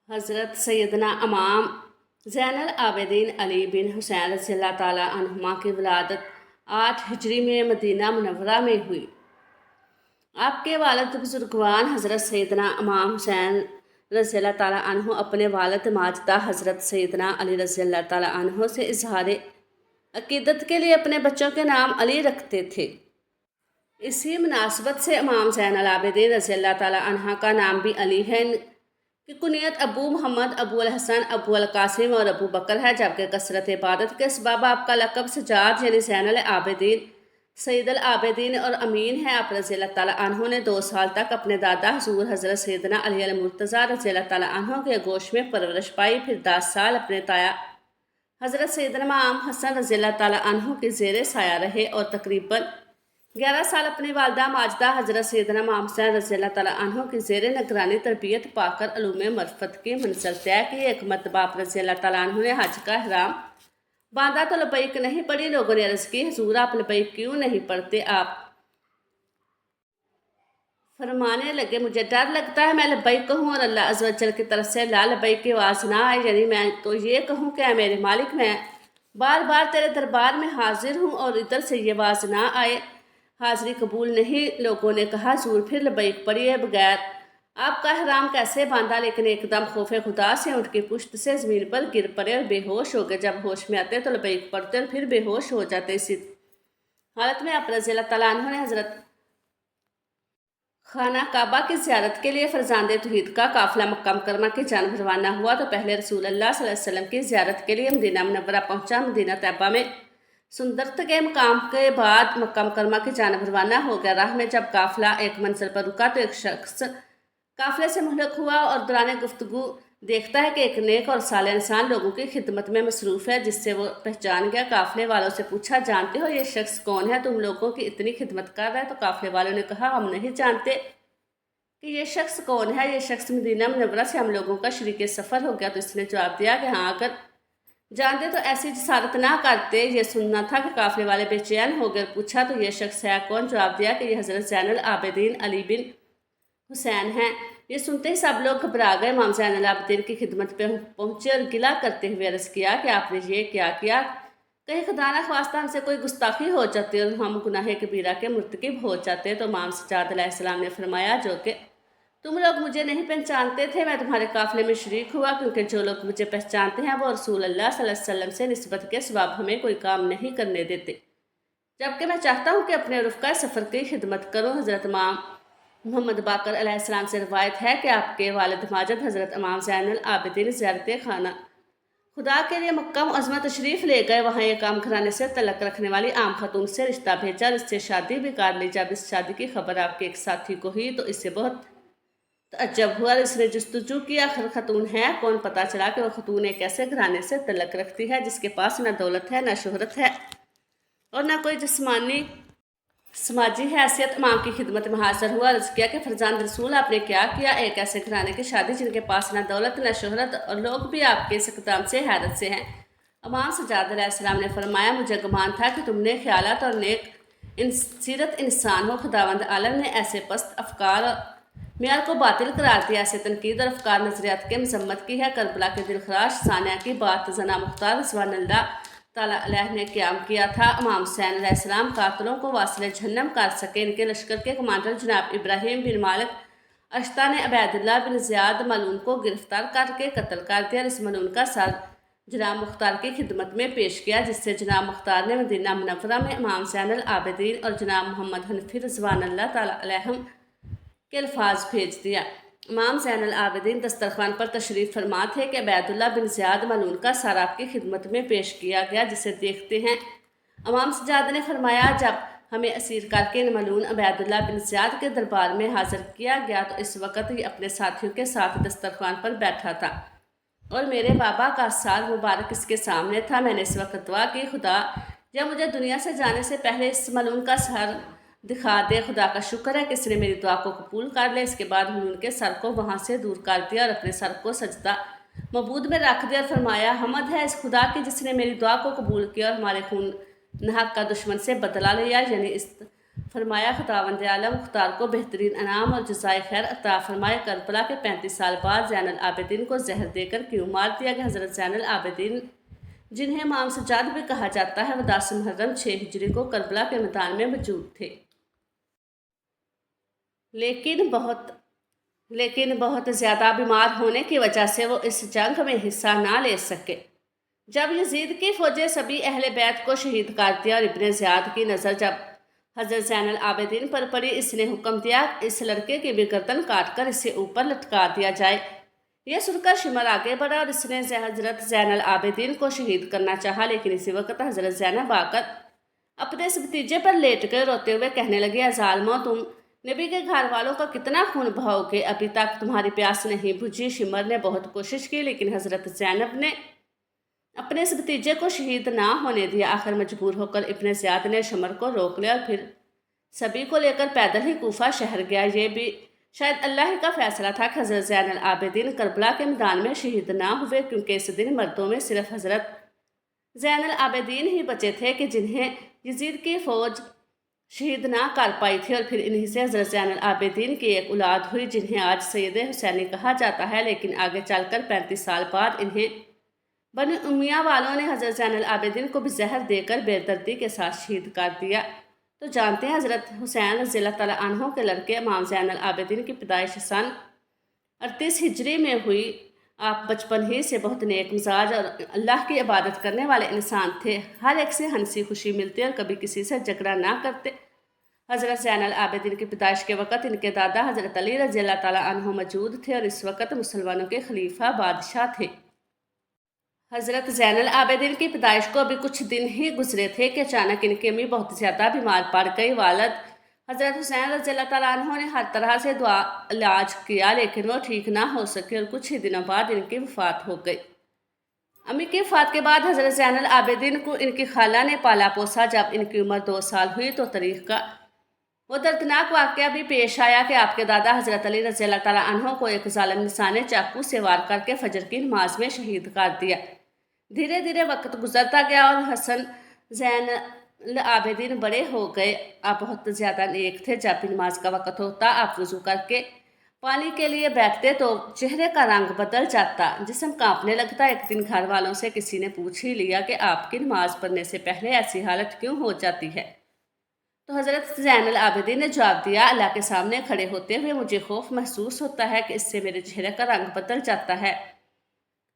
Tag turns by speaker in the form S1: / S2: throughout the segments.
S1: حضرت سیدنا امام زین العابدین علی بن حسین رضی اللہ تعالیٰ عنہما کی ولادت 8 ہجری میں مدینہ منورہ میں ہوئی۔ آپ کے والد بزرگوار حضرت سیدنا امام حسین رضی اللہ تعالیٰ عنہ اپنے والد ماجدہ حضرت سیدنا علی رضی اللہ تعالیٰ عنہ سے اظہار عقیدت کے لیے اپنے بچوں کے نام علی رکھتے تھے۔ اسی مناسبت سے امام زین العابدین رضی اللہ تعالیٰ عنہ کا نام بھی علی ہے۔ ان کی کنیت ابو محمد، ابو الحسن، ابو القاسم اور ابو بکر ہے، جبکہ کثرت عبادت کے اسباب آپ کا لقب سجاد یعنی زین العابدین، سید العابدین اور امین ہے۔ آپ رضی اللہ تعالیٰ عنہ نے 2 سال تک اپنے دادا حضور حضرت سیدنا علی المرتضیٰ رضی اللہ تعالیٰ عنہ کے گوشت میں پرورش پائی، پھر 10 سال اپنے تایا حضرت سیدنا امام حسن رضی اللہ تعالیٰ عنہ کے زیر سایہ رہے اور تقریباً 11 سال اپنی والدہ ماجدہ حضرت سیدنا امام حسین رضی اللہ تعالیٰ عنہ کی زیر نگرانی تربیت پا کر علوم معرفت کی منزل طے کی۔ ایک مرتبہ آپ رضی اللہ تعالیٰ عنہ نے حج کا احرام باندھا تو لبیک نہیں پڑھی۔ لوگوں نے عرض کی، حضور آپ لبیک کیوں نہیں پڑھتے؟ آپ فرمانے لگے، مجھے ڈر لگتا ہے میں لبیک کہوں اور اللہ عز و جل کی طرف سے لا لبیک کی آواز نہ آئے، یعنی میں تو یہ کہوں کہ اے میرے مالک، میں بار بار تیرے دربار میں حاضر ہوں اور ادھر سے یہ آواز نہ آئے، حاضری قبول نہیں۔ لوگوں نے کہا، حضور پھر لبیک پڑھیے، بغیر آپ کا احرام کیسے باندھا؟ لیکن ایک دم خوف خدا سے اونٹ کی پشت سے زمین پر گر پڑے اور بے ہوش ہو گئے۔ جب ہوش میں آتے تو لبیک پڑھتے اور پھر بے ہوش ہو جاتے۔ اسی حالت میں آپ رضی اللہ تعالیٰ عنہ نے حضرت خانہ کعبہ کی زیارت کے لیے فرزاند توحید کا قافلہ مکہ مکرمہ کی جانب روانہ ہوا تو پہلے رسول اللہ صلی اللہ علیہ وسلم کی زیارت کے لیے مدینہ منورہ پہنچا۔ مدینہ طیبہ میں سندرت کے مقام کے بعد مکہ مکرمہ کی جانب روانہ ہو گیا۔ راہ میں جب قافلہ ایک منزل پر رکا تو ایک شخص قافلے سے مہلک ہوا اور دوران گفتگو دیکھتا ہے کہ ایک نیک اور صالح انسان لوگوں کی خدمت میں مصروف ہے، جس سے وہ پہچان گیا۔ قافلے والوں سے پوچھا، جانتے ہو یہ شخص کون ہے؟ تم لوگوں کی اتنی خدمت کر رہا ہے؟ تو قافلے والوں نے کہا، ہم نہیں جانتے کہ یہ شخص کون ہے، یہ شخص مدینہ منورہ سے ہم لوگوں کا شریک سفر ہو گیا۔ تو اس نے جواب دیا کہ ہاں، اگر جانتے تو ایسی جسارت نہ کرتے۔ یہ سننا تھا کہ قافلے والے بے چین ہو گئے۔ پوچھا تو یہ شخص ہے کون؟ جواب دیا کہ یہ حضرت زین العابدین علی بن حسین ہیں۔ یہ سنتے ہی سب لوگ گھبرا گئے۔ امام زین العابدین کی خدمت پہ پہنچے اور گلہ کرتے ہوئے عرض کیا کہ آپ نے یہ کیا کیا؟ کہیں خدا نہ خواستہ ہم سے کوئی گستاخی ہو جاتی اور ہم گناہ کبیرہ کے مرتکب ہو جاتے۔ تو امام سجاد علیہ السلام نے فرمایا، جو کہ تم لوگ مجھے نہیں پہچانتے تھے، میں تمہارے قافلے میں شریک ہوا، کیونکہ جو لوگ مجھے پہچانتے ہیں وہ رسول اللہ صلی اللہ علیہ وسلم سے نسبت کے سبب ہمیں کوئی کام نہیں کرنے دیتے، جبکہ میں چاہتا ہوں کہ اپنے رفقۂ سفر کی خدمت کروں۔ حضرت امام محمد باقر علیہ السلام سے روایت ہے کہ آپ کے والد ماجد حضرت امام زین العابدین زیارت خانہ خدا کے لیے مکہ معظمہ تشریف لے گئے۔ وہاں ایک عام گھرانے سے تعلق رکھنے والی عام خاتون سے رشتہ بھیجا اور اس سے شادی بھی کر لی۔ جب اس شادی کی خبر آپ کے ایک ساتھی کو ہوئی تو اس سے بہت تعجب ہوا اور اس نے جستجو کی، آخر خاتون ہے کون؟ پتہ چلا کہ وہ خاتون ایک ایسے گھرانے سے تعلق رکھتی ہے جس کے پاس نہ دولت ہے، نہ شہرت ہے اور نہ کوئی جسمانی سماجی حیثیت۔ امام کی خدمت میں حاضر ہوا، عرض کیا کہ فرزند رسول، آپ نے کیا کیا؟ ایک ایسے گھرانے کی شادی جن کے پاس نہ دولت نہ شہرت اور لوگ بھی آپ کے اس اقدام سے حیرت سے ہیں۔ امام سجاد علیہ السلام نے فرمایا، مجھے گمان تھا کہ تم نے خیالات اور نیک سیرت انسان ہو۔ خداوند عالم نے ایسے پست افکار اور معیار کو باطل قرار دیا، ایسے تنقید اور افکار نظریات کے مذمت کی ہے۔ کربلا کے دلخراش ثانیہ کی بات زنا مختار رضوان اللہ تعالیٰ علیہ نے قیام کیا تھا۔ امام حسین علیہ السلام قاتلوں کو واصل جہنم کر سکے۔ ان کے لشکر کے کمانڈر جناب ابراہیم بن مالک اشتا نے عبید اللہ بن زیاد ملعون کو گرفتار کر کے قتل کر دیا اور اس ملعون کا سر جناب مختار کی خدمت میں پیش کیا، جس سے جناب مختار نے مدینہ منورہ میں امام زین العابدین اور جناب محمد حنفی رضوان اللہ تعالیٰ علیہم کے الفاظ بھیج دیا۔ امام زین العابدین دسترخوان پر تشریف فرما تھے کہ عبید اللہ بن زیاد ملعون کا سر آپ کی خدمت میں پیش کیا گیا، جسے دیکھتے ہیں امام سجاد نے فرمایا، جب ہمیں اسیر کر کے ملعون عبید اللہ بن زیاد کے دربار میں حاضر کیا گیا تو اس وقت یہ اپنے ساتھیوں کے ساتھ دسترخوان پر بیٹھا تھا اور میرے بابا کا سر مبارک اس کے سامنے تھا۔ میں نے اس وقت دعا کی، خدا یا مجھے دنیا سے جانے سے پہلے اس ملعون کا سر دکھا دے۔ خدا کا شکر ہے کہ اس نے میری دعا کو قبول کر لیا۔ اس کے بعد ملعون کے سر کو وہاں سے دور کر دیا اور اپنے سر کو سجدہ معبود میں رکھ دیا اور فرمایا، حمد ہے اس خدا کی جس نے میری دعا کو قبول کیا اور ہمارے خون نحق کا دشمن سے بدلہ لیا، یعنی اس فرمایا خداوند عالم مختار کو بہترین انعام اور جزائے خیر عطا فرمائے۔ کربلا کے 35 سال بعد زین العابدین کو زہر دے کر کیوں مار دیا گیا؟ حضرت زین العابدین جنہیں امام سجاد بھی کہا جاتا ہے، وہ 10 محرم 6 ہجری کو کربلا کے میدان میں موجود تھے، لیکن بہت زیادہ بیمار ہونے کی وجہ سے وہ اس جنگ میں حصہ نہ لے سکے۔ جب یزید کی فوجیں سبھی اہل بیت کو شہید کر دیا اور ابن زیاد کی نظر جب حضرت زین العابدین پر پڑی، اس نے حکم دیا اس لڑکے کی بھی گردن کاٹ کر اسے اوپر لٹکا دیا جائے۔ یہ سن کر شمر آگے بڑھا اور اس نے حضرت زین العابدین کو شہید کرنا چاہا، لیکن اسی وقت حضرت زینب آ کر اپنے اس بھتیجے پر لیٹ گئے، روتے ہوئے کہنے لگے، اے ظالمو، تم نبی کے گھر والوں کا کتنا خون بہاؤ گے؟ ابھی تک تمہاری پیاس نہیں بجھی۔ شمر نے بہت کوشش کی، لیکن حضرت زینب نے اپنے اس بھتیجے کو شہید نہ ہونے دیا۔ آخر مجبور ہو کر ابن زیاد نے شمر کو روک لیا اور پھر سبھی کو لے کر پیدل ہی کوفہ شہر گیا۔ یہ بھی شاید اللہ کا فیصلہ تھا کہ حضرت زین العابدین کربلا کے میدان میں شہید نہ ہوئے، کیونکہ اس دن مردوں میں صرف حضرت زین العابدین ہی بچے تھے کہ جنہیں یزید کی فوج شہید نہ کر پائی تھی، اور پھر انہی سے حضرت زین العابدین کی ایک اولاد ہوئی جنہیں آج سید حسینی کہا جاتا ہے، لیکن آگے چل کر 35 سال بعد انہیں بنی امیہ والوں نے حضرت زین العابدین کو بھی زہر دے کر بے دردی کے ساتھ شہید کر دیا۔ تو جانتے ہیں حضرت حسین رضی اللہ تعالیٰ عنہ کے لڑکے امام زین العابدین کی پیدائش سن 38 ہجری میں ہوئی۔ آپ بچپن ہی سے بہت نیک مزاج اور اللہ کی عبادت کرنے والے انسان تھے، ہر ایک سے ہنسی خوشی ملتے اور کبھی کسی سے جھگڑا نہ کرتے۔ حضرت زین العابدین کی پیدائش کے وقت ان کے دادا حضرت علی رضی اللہ تعالیٰ عنہ موجود تھے اور اس وقت مسلمانوں کے خلیفہ بادشاہ تھے۔ حضرت زین العابدین کی پیدائش کو ابھی کچھ دن ہی گزرے تھے کہ اچانک ان کی امی بہت زیادہ بیمار پڑ گئی۔ والد حضرت حسین رضی اللہ تعالیٰ عنہ نے ہر طرح سے دعا علاج کیا، لیکن وہ ٹھیک نہ ہو سکے اور کچھ ہی دنوں بعد ان کی وفات ہو گئی۔ امی کی وفات کے بعد حضرت زین العابدین کو ان کی خالہ نے پالا پوسا۔ جب ان کی عمر 2 سال ہوئی تو تاریخ کا وہ دردناک واقعہ بھی پیش آیا کہ آپ کے دادا حضرت علی رضی اللہ تعالیٰ عنہ کو ایک ظالم انسان نے چاقو سے وار کر کے فجر کی نماز میں شہید کر دیا۔ دھیرے دھیرے وقت گزرتا گیا اور حسن زین العابدین بڑے ہو گئے۔ آپ بہت زیادہ نیک تھے۔ جب بھی نماز کا وقت ہوتا، آپ وضو کر کے پانی کے لیے بیٹھتے تو چہرے کا رنگ بدل جاتا، جسم کانپنے لگتا۔ ایک دن گھر والوں سے کسی نے پوچھ ہی لیا کہ آپ کی نماز پڑھنے سے پہلے ایسی حالت کیوں ہو جاتی ہے؟ تو حضرت زین العابدین نے جواب دیا، اللہ کے سامنے کھڑے ہوتے ہوئے مجھے خوف محسوس ہوتا ہے کہ اس سے میرے چہرے کا رنگ بدل جاتا ہے۔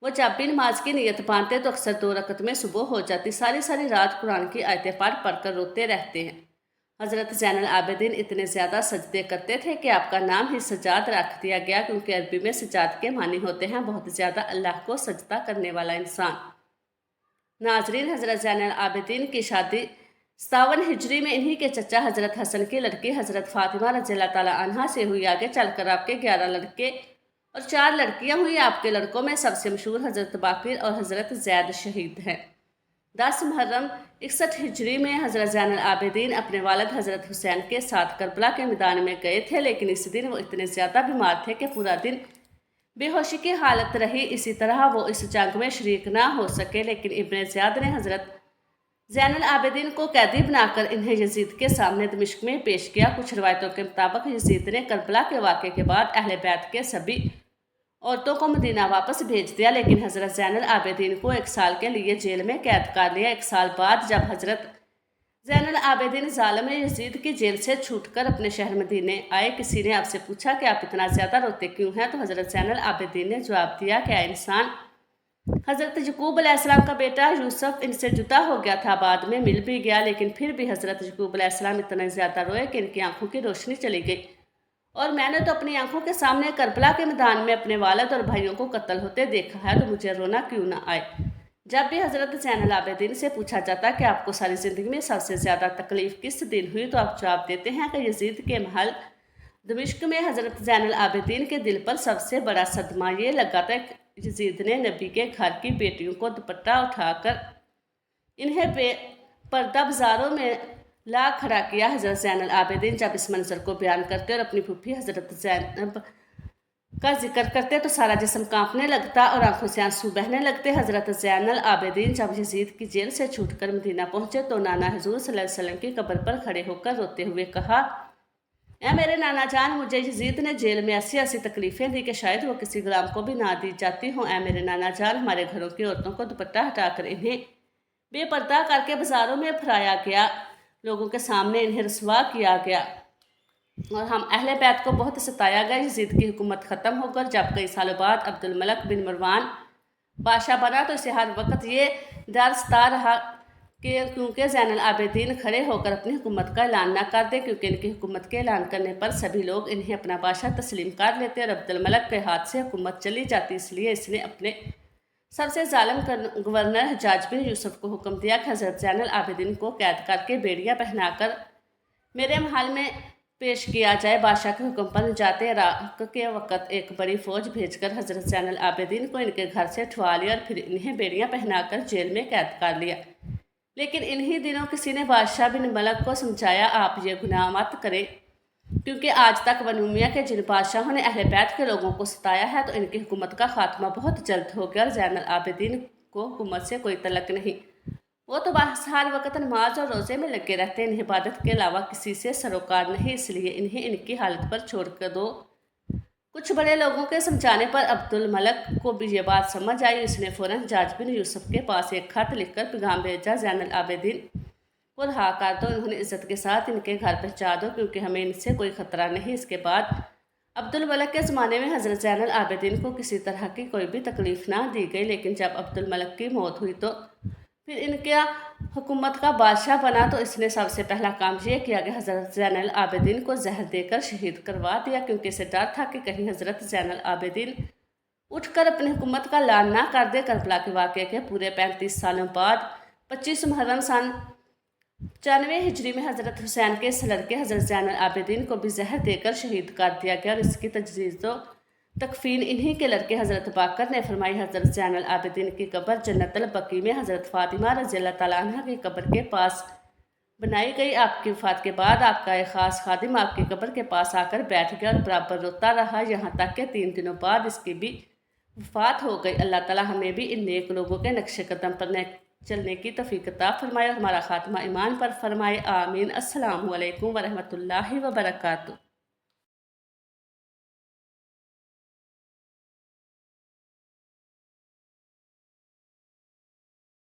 S1: وہ جب بھی نماز کی نیت باندھتے تو اکثر 2 رکعت میں صبح ہو جاتی۔ ساری رات قرآن کی آیتیں پڑھ کر روتے رہتے ہیں۔ حضرت زین العابدین اتنے زیادہ سجدے کرتے تھے کہ آپ کا نام ہی سجاد رکھ دیا گیا، کیونکہ عربی میں سجاد کے معنی ہوتے ہیں بہت زیادہ اللہ کو سجدہ کرنے والا انسان۔ ناظرین، حضرت زین العابدین کی شادی 57 ہجری میں انہی کے چچا حضرت حسن کی لڑکی حضرت فاطمہ رضی اللہ تعالیٰ عنہا سے ہوئی۔ آگے چل کر آپ کے 11 لڑکے اور 4 لڑکیاں ہوئی۔ آپ کے لڑکوں میں سب سے مشہور حضرت باقر اور حضرت زید شہید ہیں۔ 10 محرم 61 ہجری میں حضرت زین العابدین اپنے والد حضرت حسین کے ساتھ کربلا کے میدان میں گئے تھے، لیکن اس دن وہ اتنے زیادہ بیمار تھے کہ پورا دن بے ہوشی کی حالت رہی۔ اسی طرح وہ اس جنگ میں شریک نہ ہو سکے، لیکن ابن زیاد نے حضرت زین العابدین کو قیدی بنا کر انہیں یزید کے سامنے دمشق میں پیش کیا۔ کچھ روایتوں کے مطابق یزید نے کربلا کے واقعے کے بعد اہل بیت کے سبھی عورتوں کو مدینہ واپس بھیج دیا، لیکن حضرت زین العابدین کو 1 سال کے لیے جیل میں قید کر لیا۔ 1 سال بعد جب حضرت زین العابدین ظالم یزید کی جیل سے چھوٹ کر اپنے شہر مدینے آئے، کسی نے آپ سے پوچھا کہ آپ اتنا زیادہ روتے کیوں ہیں؟ تو حضرت زین العابدین نے جواب دیا کہ اے انسان، حضرت یعقوب علیہ السلام کا بیٹا یوسف ان سے جدا ہو گیا تھا، بعد میں مل بھی گیا، لیکن پھر بھی حضرت یعقوب علیہ السلام اتنے زیادہ روئے کہ ان کی آنکھوں کی روشنی چلی گئی، اور میں نے تو اپنی آنکھوں کے سامنے کربلا کے میدان میں اپنے والد اور بھائیوں کو قتل ہوتے دیکھا ہے، تو مجھے رونا کیوں نہ آئے؟ جب بھی حضرت زین العابدین سے پوچھا جاتا کہ آپ کو ساری زندگی میں سب سے زیادہ تکلیف کس دن ہوئی، تو آپ جواب دیتے ہیں کہ یزید کے محل دمشق میں حضرت زین العابدین کے دل پر سب سے بڑا صدمہ یہ لگا تھا کہ یزید نے نبی کے گھر کی بیٹیوں کو دوپٹہ اٹھا کر انہیں بے پردہ بازاروں میں لا کھڑا کیا۔ حضرت زین العابدین جب اس منظر کو بیان کرتے اور اپنی پھوپھی حضرت زینب کا ذکر کرتے تو سارا جسم کانپنے لگتا اور آنکھوں سے آنسو بہنے لگتے۔ حضرت زین العابدین جب یزید کی جیل سے چھوٹ کر مدینہ پہنچے تو نانا حضور صلی اللہ علیہ وسلم کی قبر پر کھڑے ہو کر روتے ہوئے کہا، اے میرے نانا جان، مجھے یزید نے جیل میں ایسی ایسی تکلیفیں دی کہ شاید وہ کسی غلام کو بھی نہ دی جاتی ہوں۔ اے میرے نانا جان، ہمارے گھروں کی عورتوں کو دوپٹہ ہٹا کر انہیں بے پردہ کر کے بازاروں میں پھرایا گیا، لوگوں کے سامنے انہیں رسوا کیا گیا اور ہم اہل بیت کو بہت ستایا گیا۔ یزید کی حکومت ختم ہو کر جب کئی سالوں بعد عبد الملک بن مروان بادشاہ بنا تو اسے ہر وقت یہ ڈر ستا رہا کہ کیونکہ زین العابدین کھڑے ہو کر اپنی حکومت کا اعلان نہ کر دے، کیونکہ ان کی حکومت کے اعلان کرنے پر سبھی لوگ انہیں اپنا بادشاہ تسلیم کر لیتے اور عبد الملک کے ہاتھ سے حکومت چلی جاتی۔ اس لیے اس نے اپنے سب سے ظالم گورنر حجاج بن یوسف کو حکم دیا کہ حضرت زین العابدین کو قید کر کے بیڑیاں پہنا کر میرے محل میں پیش کیا جائے۔ بادشاہ کے حکم پر نجات عراق کے وقت ایک بڑی فوج بھیج کر حضرت زین العابدین کو ان کے گھر سے اٹھوا لیا اور پھر انہیں بیڑیاں پہنا کر جیل میں قید کر لیا۔ لیکن انہی دنوں کسی نے بادشاہ بن ملک کو سمجھایا، آپ یہ گناہ مت کریں، کیونکہ آج تک بنو امیہ کے جن بادشاہوں نے اہل بیت کے لوگوں کو ستایا ہے تو ان کی حکومت کا خاتمہ بہت جلد ہو گیا اور زین العابدین کو حکومت سے کوئی تعلق نہیں۔ وہ تو ہر وقت نماز اور روزے میں لگے رہتے، انہیں عبادت کے علاوہ کسی سے سروکار نہیں، اس لیے انہیں ان کی حالت پر چھوڑ کر دو۔ کچھ بڑے لوگوں کے سمجھانے پر عبد الملک کو بھی یہ بات سمجھ آئی، اس نے فوراً حجاج بن یوسف کے پاس ایک خط لکھ کر پیغام بھیجا، زین العابدین کو رہا کر دو، انہیں عزت کے ساتھ ان کے گھر پہنچا دو کیونکہ ہمیں ان سے کوئی خطرہ نہیں۔ اس کے بعد عبد الملک کے زمانے میں حضرت زین العابدین کو کسی طرح کی کوئی بھی تکلیف نہ دی گئی، لیکن جب عبد الملک کی موت ہوئی تو پھر ان کا حکومت کا بادشاہ بنا تو اس نے سب سے پہلا کام یہ کیا کہ حضرت زین العابدین کو زہر دے کر شہید کروا دیا، کیونکہ اسے ڈر تھا کہ کہیں حضرت زین العابدین اٹھ کر اپنی حکومت کا اعلان نہ کر دے۔ کربلا کے واقعے کے پورے 35 سالوں بعد 25 محرم سن 95 ہجری میں حضرت حسین کے اس لڑکے حضرت زین العابدین کو بھی زہر دے کر شہید کر دیا گیا اور اس کی تجہیز و تکفین انہی کے لڑکے حضرت باقر نے فرمائی۔ حضرت زین العابدین کی قبر جنت البقیع میں حضرت فاطمہ رضی اللہ تعالیٰ عنہ کی قبر کے پاس بنائی گئی۔ آپ کی وفات کے بعد آپ کا ایک خاص خادم آپ کی قبر کے پاس آ کر بیٹھ گیا اور برابر روتا رہا، یہاں تک کہ 3 دنوں بعد اس کی بھی وفات ہو گئی۔ اللہ تعالیٰ ہمیں بھی ان نیک لوگوں کے نقش قدم پر چلنے کی توفیق عطا فرمائے اور ہمارا خاتمہ ایمان پر فرمائے، آمین۔ السلام علیکم ورحمۃ اللہ وبرکاتہ۔